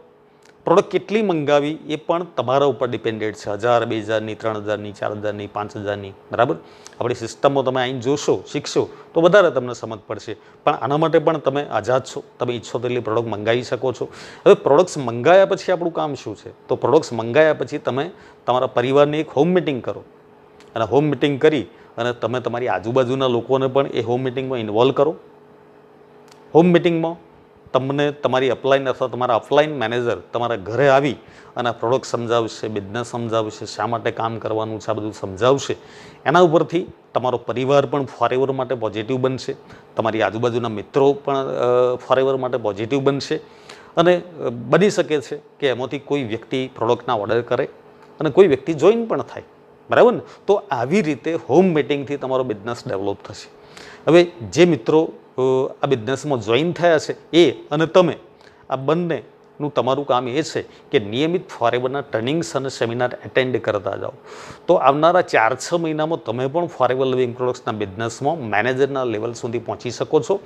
S1: પ્રોડક્ટ કેટલી મંગાવી એ પણ તમારા ઉપર ડિપેન્ડેડ છે. 1000, 2000ની, 3000ની, 4000ની, 5000ની. બરાબર? આપણી સિસ્ટમમાં તમે આવીને જોશો, શીખશો તો વધારે તમને સમજ પડશે. પણ આના માટે પણ તમે આઝાદ છો, તમે ઈચ્છો તેટલી પ્રોડક્ટ મંગાવી શકો છો. હવે પ્રોડક્ટ્સ મંગાવ્યા પછી આપણું કામ શું છે? તો પ્રોડક્ટ્સ મંગાવ્યા પછી તમે તમારા પરિવારની એક હોમ મિટિંગ કરો અને હોમ મિટિંગ કરી અને તમે તમારી આજુબાજુના લોકોને પણ એ હોમ મિટિંગમાં ઇન્વોલ્વ કરો. હોમ મિટિંગમાં તમને તમારી અપલાઈન અથવા તમારા ઓફલાઈન મેનેજર તમારા ઘરે આવી અને આ પ્રોડક્ટ સમજાવશે, બિઝનેસ સમજાવશે, શા માટે કામ કરવાનું છે, આ બધું સમજાવશે. એના ઉપરથી તમારો પરિવાર પણ ફોરેવર માટે પોઝિટિવ બનશે, તમારી આજુબાજુના મિત્રો પણ ફોરેવર માટે પોઝિટિવ બનશે અને બની શકે છે કે એમાંથી કોઈ વ્યક્તિ પ્રોડક્ટના ઓર્ડર કરે અને કોઈ વ્યક્તિ જોઈન પણ થાય. બરાબર ને? તો આવી રીતે હોમ મિટિંગથી તમારો બિઝનેસ ડેવલપ થશે. હવે જે મિત્રો આ બિઝનેસમાં જોઈન થયા છે એ અને તમે આ બંનેનું તમારું કામ એ છે કે નિયમિત ફોરેવરના ટ્રેનિંગ્સ અને સેમિનાર એટેન્ડ કરતા જાઓ. તો આવનારા 4-6 મહિનામાં તમે પણ ફોરેવર લિવિંગ પ્રોડક્ટ્સના બિઝનેસમાં મેનેજરના લેવલ સુધી પહોંચી શકો છો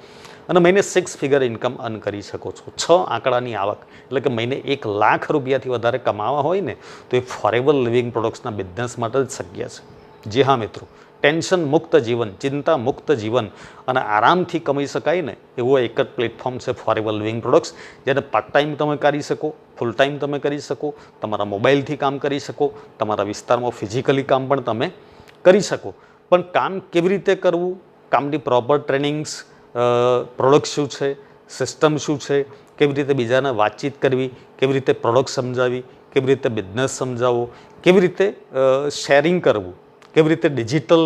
S1: અને મહિને 6 ફિગર ઇન્કમ અર્ન કરી શકો છો. 6 આંકડાની આવક એટલે કે મહિને 1 લાખ રૂપિયાથી વધારે કમાવા હોય ને તો એ ફોરેવર લિવિંગ પ્રોડક્ટ્સના બિઝનેસ માટે જ શક્ય છે. જી હા મિત્રો, ટેન્શન મુક્ત જીવન, ચિંતા મુક્ત જીવન અને આરામથી કમાઈ શકાય ને એવો એક જ પ્લેટફોર્મ છે ફોરેવર લિવિંગ પ્રોડક્ટ્સ, જેને પાર્ટ ટાઈમ તમે કરી શકો, ફૂલ ટાઈમ તમે કરી શકો, તમારા મોબાઈલથી કામ કરી શકો, તમારા વિસ્તારમાં ફિઝિકલી કામ પણ તમે કરી શકો. પણ કામ કેવી રીતે કરવું, કામની પ્રોપર ટ્રેનિંગ્સ, પ્રોડક્ટ શું છે, સિસ્ટમ શું છે, કેવી રીતે બીજાને વાતચીત કરવી, કેવી રીતે પ્રોડક્ટ સમજાવી, કેવી રીતે બિઝનેસ સમજાવવો, કેવી રીતે શેરિંગ કરવું, કેવી રીતે ડિજિટલ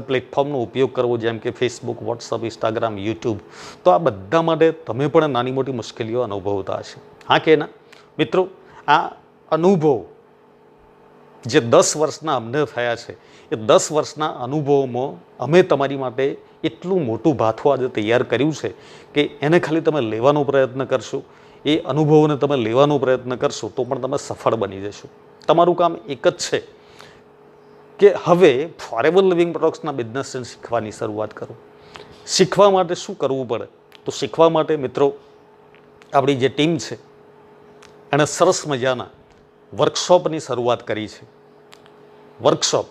S1: પ્લેટફોર્મનો ઉપયોગ કરવો જેમ કે ફેસબુક, વોટ્સઅપ, ઇન્સ્ટાગ્રામ, યુટ્યુબ. તો આ બધા માટે તમે પણ નાની મોટી મુશ્કેલીઓ અનુભવતા હશે. હા કે ના? મિત્રો, આ અનુભવ જે 10 વર્ષના અમને થયા છે એ 10 વર્ષના અનુભવોમાં અમે તમારી માટે એટલું મોટું ભાથું આજે તૈયાર કર્યું છે કે એને ખાલી તમે લેવાનો પ્રયત્ન કરશો, એ અનુભવોને તમે લેવાનો પ્રયત્ન કરશો તો પણ તમે સફળ બની જશો. તમારું કામ એક જ છે કે હવે ફોરેવર લિવિંગ પ્રોડક્ટ્સના બિઝનેસને શીખવાની શરૂઆત કરો. શીખવા માટે શું કરવું પડે? તો શીખવા માટે મિત્રો આપણી જે ટીમ છે એણે સરસ મજાના વર્કશોપની શરૂઆત કરી છે. વર્કશોપ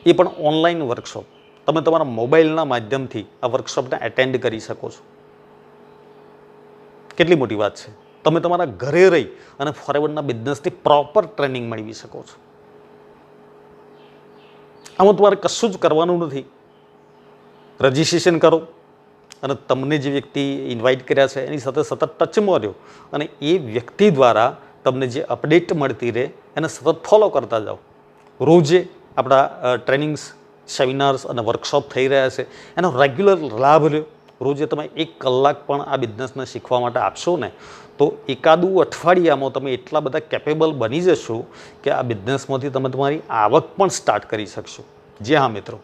S1: એ પણ ઓનલાઈન વર્કશોપ. તમે તમારા મોબાઈલના માધ્યમથી આ વર્કશોપને એટેન્ડ કરી શકો છો. કેટલી મોટી વાત છે! તમે તમારા ઘરે રહી અને ફોરેવરના બિઝનેસની પ્રોપર ટ્રેનિંગ મેળવી શકો છો. આમાં તમારે કશું જ કરવાનું નથી. રજિસ્ટ્રેશન કરો અને તમને જે વ્યક્તિ ઇન્વાઇટ કર્યા છે એની સાથે સતત ટચમાં રહ્યો અને એ વ્યક્તિ દ્વારા તમને જે અપડેટ મળતી રહે એને સતત ફોલો કરતા જાઓ. રોજે આપણા ટ્રેનિંગ્સ, સેમિનાર્સ અને વર્કશોપ થઈ રહ્યા છે એનો રેગ્યુલર લાભ લ્યો. રોજે તમે 1 કલાક પણ આ બિઝનેસને શીખવા માટે આપશો ને તો એકાદું અઠવાડિયામાં તમે એટલા બધા કેપેબલ બની જશો કે આ બિઝનેસમાંથી તમે તમારી આવક પણ સ્ટાર્ટ કરી શકશો. જી હા મિત્રો,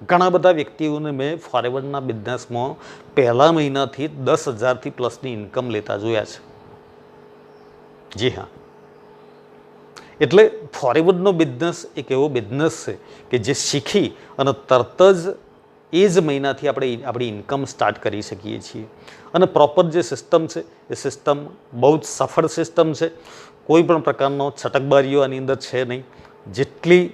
S1: ઘણા બધા વ્યક્તિઓને મેં ફોરેવરના બિઝનેસમાં પહેલા મહિનાથી 10,000થી પ્લસની ઇન્કમ લેતા જોયા છે. જી હા, એટલે ફોરેવરનો બિઝનેસ એક એવો બિઝનેસ છે કે જે શીખી અને તરત જ એ જ મહિનાથી આપણે આપણી ઇન્કમ સ્ટાર્ટ કરી શકીએ છીએ. અને પ્રોપર જે સિસ્ટમ છે એ સિસ્ટમ બહુ જ સફળ સિસ્ટમ છે. કોઈ પણ પ્રકારનો છટકબારીઓ આની અંદર છે નહીં. જેટલી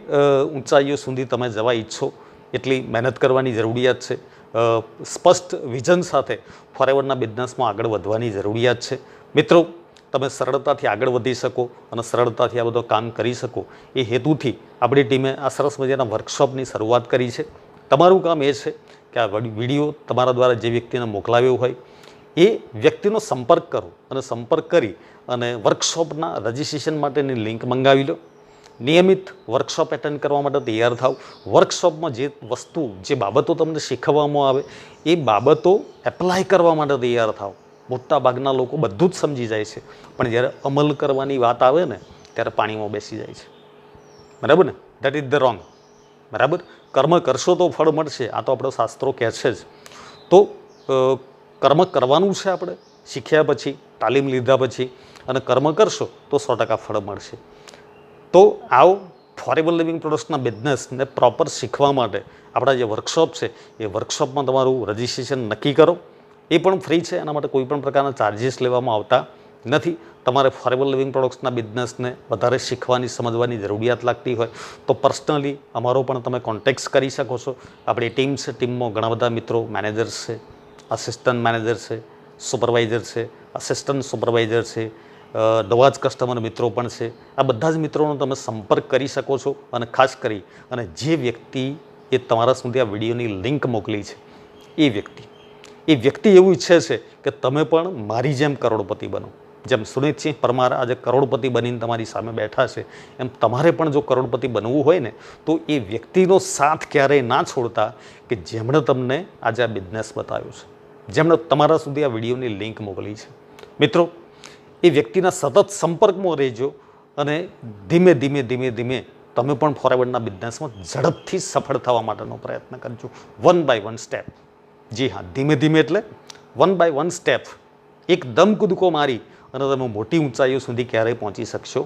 S1: ઊંચાઈઓ સુધી તમે જવા ઈચ્છો એટલી મહેનત કરવાની જરૂરિયાત છે. સ્પષ્ટ વિઝન સાથે ફોરએવરના બિઝનેસમાં આગળ વધવાની જરૂરિયાત છે. મિત્રો, તમે સરળતાથી આગળ વધી શકો અને સરળતાથી આ બધો કામ કરી શકો એ હેતુથી આપણી ટીમે આ સરસ મજાના વર્કશોપની શરૂઆત કરી છે. તમારું કામ એ છે કે આ વિડીયો તમારા દ્વારા જે વ્યક્તિને મોકલાવ્યો હોય એ વ્યક્તિનો સંપર્ક કરો અને સંપર્ક કરી અને વર્કશોપના રજિસ્ટ્રેશન માટેની લિંક મંગાવી લો. નિયમિત વર્કશોપ એટેન્ડ કરવા માટે તૈયાર થાવ. વર્કશોપમાં જે વસ્તુ, જે બાબતો તમને શીખવવામાં આવે એ બાબતો એપ્લાય કરવા માટે તૈયાર થાવ. મોટા ભાગના લોકો બધું જ સમજી જાય છે, પણ જ્યારે અમલ કરવાની વાત આવે ને ત્યારે પાણીમાં બેસી જાય છે. બરાબર ને? That is the wrong. બરાબર? કર્મ કરશો તો ફળ મળશે, આ તો આપણો શાસ્ત્રો કહે છે જ. તો કર્મ કરવાનું છે આપણે શીખ્યા પછી, તાલીમ લીધા પછી, અને કર્મ કરશો તો 100% ફળ મળશે. તો આવો ફોરેવર લિવિંગ પ્રોડક્ટ્સના બિઝનેસને પ્રોપર શીખવા માટે આપણા જે વર્કશોપ છે એ વર્કશોપમાં તમારું રજિસ્ટ્રેશન નક્કી કરો. એ પણ ફ્રી છે, એના માટે કોઈ પણ પ્રકારના ચાર્જિસ લેવામાં આવતા નથી. તમારે ફોરેવર લિવિંગ પ્રોડક્ટ્સના બિઝનેસને વધારે શીખવાની, સમજવાની જરૂરિયાત લાગતી હોય તો પર્સનલી અમારો પણ તમે કોન્ટેક્ટ કરી શકો છો. આપણી ટીમ છે, ટીમમાં ઘણા બધા મિત્રો મેનેજર્સ છે, આસિસ્ટન્ટ મેનેજર છે, સુપરવાઇઝર છે, આસિસ્ટન્ટ સુપરવાઇઝર છે, નવા જ કસ્ટમર મિત્રો પણ છે. આ બધા જ મિત્રોનો તમે સંપર્ક કરી શકો છો. અને ખાસ કરી અને જે વ્યક્તિ એ તમારા સુધી આ વિડીયોની લિંક મોકલી છે એ વ્યક્તિ એવું ઈચ્છે છે કે તમે પણ મારી જેમ કરોડપતિ બનો. જેમ સુનિતસિંહ પરમાર આજે કરોડપતિ બનીને તમારી સામે બેઠા છે, એમ તમારે પણ જો કરોડપતિ બનવું હોય ને તો એ વ્યક્તિનો સાથ ક્યારેય ના છોડતા કે જેમણે તમને આજે આ બિઝનેસ બતાવ્યો છે, જેમણે તમારા સુધી આ વિડીયોની લિંક મોકલી છે. મિત્રો, એ વ્યક્તિના સતત સંપર્કમાં રહેજો અને ધીમે ધીમે તમે પણ ફોરએવરના બિઝનેસમાં ઝડપથી સફળ થવા માટેનો પ્રયત્ન કરજો. 1 by 1 સ્ટેપ. જી હા, ધીમે એટલે 1 by 1 સ્ટેપ. એકદમ કૂદકો મારી અને તમે મોટી ઊંચાઈઓ સુધી ક્યારેય પહોંચી શકશો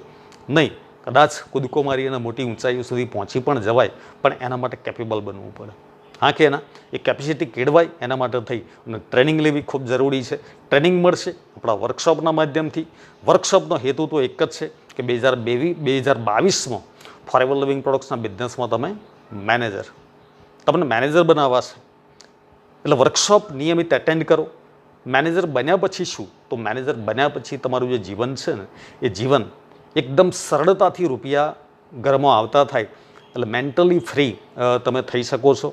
S1: નહીં. કદાચ કૂદકો મારી અને મોટી ઊંચાઈઓ સુધી પહોંચી પણ જવાય, પણ એના માટે કેપેબલ બનવું પડે. હા કે એના એ કેપેસિટી કેળવાય એના માટે થઈ અને ટ્રેનિંગ લેવી ખૂબ જરૂરી છે. ટ્રેનિંગ મળશે આપણા વર્કશોપના માધ્યમથી. વર્કશોપનો હેતુ તો એક જ છે કે 2022માં ફોરેવર લિવિંગ પ્રોડક્ટ્સના બિઝનેસમાં તમને મેનેજર બનાવવા છે. એટલે વર્કશોપ નિયમિત એટેન્ડ કરો. મેનેજર બન્યા પછી શું? તો મેનેજર બન્યા પછી તમારું જે જીવન છે ને એ જીવન એકદમ સરળતાથી રૂપિયા ઘરમાં આવતા થાય. એટલે મેન્ટલી ફ્રી તમે થઈ શકો છો.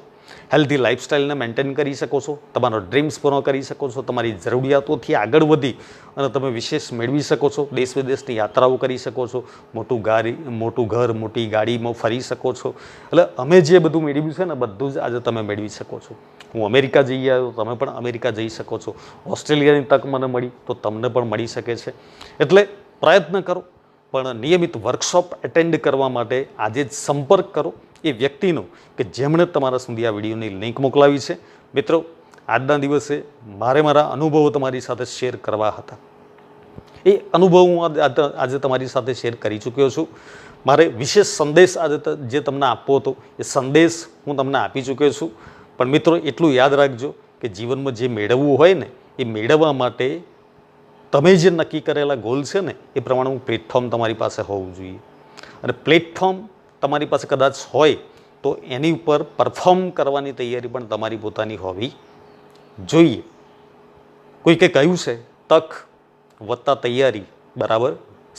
S1: હેલ્ધી લાઇફસ્ટાઈલને મેન્ટેન કરી શકો છો. તમારો ડ્રીમ્સ પૂરો કરી શકો છો. તમારી જરૂરિયાતોથી આગળ વધી અને તમે વિશેષ મેળવી શકો છો. દેશ વિદેશની યાત્રાઓ કરી શકો છો. મોટું ઘર, મોટી ગાડીમાં ફરી શકો છો. એટલે અમે જે બધું મેળવ્યું છે ને બધું જ આજે તમે મેળવી શકો છો. હું અમેરિકા જઈ આવ્યો, તમે પણ અમેરિકા જઈ શકો છો. ઓસ્ટ્રેલિયાની તક મને મળી તો તમને પણ મળી શકે છે. એટલે પ્રયત્ન કરો, પણ નિયમિત વર્કશોપ એટેન્ડ કરવા માટે આજે જ સંપર્ક કરો એ વ્યક્તિનો કે જેમણે તમારા સુધી આ વિડીયોની લિંક મોકલાવી છે. મિત્રો, આજના દિવસે મારા અનુભવો તમારી સાથે શેર કરવા હતા. એ અનુભવ હું આજે તમારી સાથે શેર કરી ચૂક્યો છું. મારે વિશેષ સંદેશ આજે જે તમને આપવો હતો એ સંદેશ હું તમને આપી ચૂક્યો છું. પણ મિત્રો, એટલું યાદ રાખજો કે જીવનમાં જે મેળવવું હોય ને એ મેળવવા માટે તમે જે નક્કી કરેલા ગોલ છે ને એ પ્રમાણેનું પ્લેટફોર્મ તમારી પાસે હોવું જોઈએ. અને પ્લેટફોર્મ તમારી પાસે કદાચ હોય તો એની ઉપર પરફોર્મ કરવાની તૈયારી પણ તમારી પોતાની હોવી જોઈએ. કોઈકે કહ્યું છે તક વત્તા તૈયારી બરાબર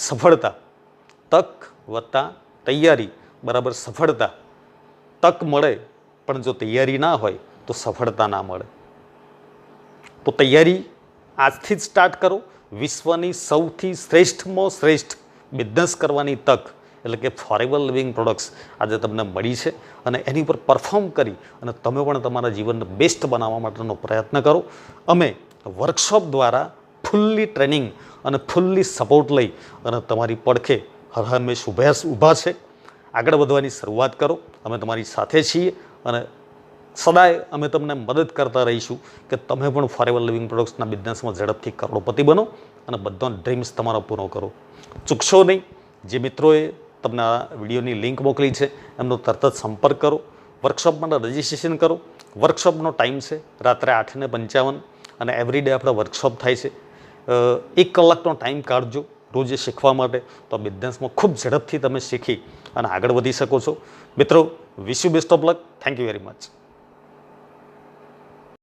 S1: સફળતા. તક વત્તા તૈયારી બરાબર સફળતા. તક મળે પણ જો તૈયારી ના હોય તો સફળતા ના મળે. તો તૈયારી આજથી જ સ્ટાર્ટ કરો. વિશ્વની સૌથી શ્રેષ્ઠમાં શ્રેષ્ઠ બિઝનેસ કરવાની તક એટલે કે ફોરેવર લિવિંગ પ્રોડક્ટ્સ આજે તમને મળી છે અને એની ઉપર પરફોર્મ કરી અને તમે પણ તમારા જીવનને બેસ્ટ બનાવવા માટેનો પ્રયત્ન કરો. અમે વર્કશોપ દ્વારા ફૂલ્લી ટ્રેનિંગ અને ફૂલ્લી સપોર્ટ લઈ અને તમારી પડખે હર હંમેશ ઊભા છે. આગળ વધવાની શરૂઆત કરો. અમે તમારી સાથે છીએ અને સદાય અમે તમને મદદ કરતા રહીશું કે તમે પણ ફોરેવર લિવિંગ પ્રોડક્ટ્સના બિઝનેસમાં ઝડપથી કરોડપતિ બનો અને બધા ડ્રીમ્સ તમારો પૂરો કરો. ચૂકશો નહીં. જે મિત્રોએ તમને આ વિડીયોની લિંક મોકલી છે એમનો તરત જ સંપર્ક કરો. વર્કશોપ માટે રજિસ્ટ્રેશન કરો. વર્કશોપનો ટાઈમ છે રાત્રે 8:55 અને એવરીડે આપણે વર્કશોપ થાય છે. 1 કલાકનો ટાઈમ કાઢજો રોજે શીખવા માટે. તો બિઝનેસમાં ખૂબ ઝડપથી તમે શીખી અને આગળ વધી શકો છો. મિત્રો, wish you best of luck. Thank you very much.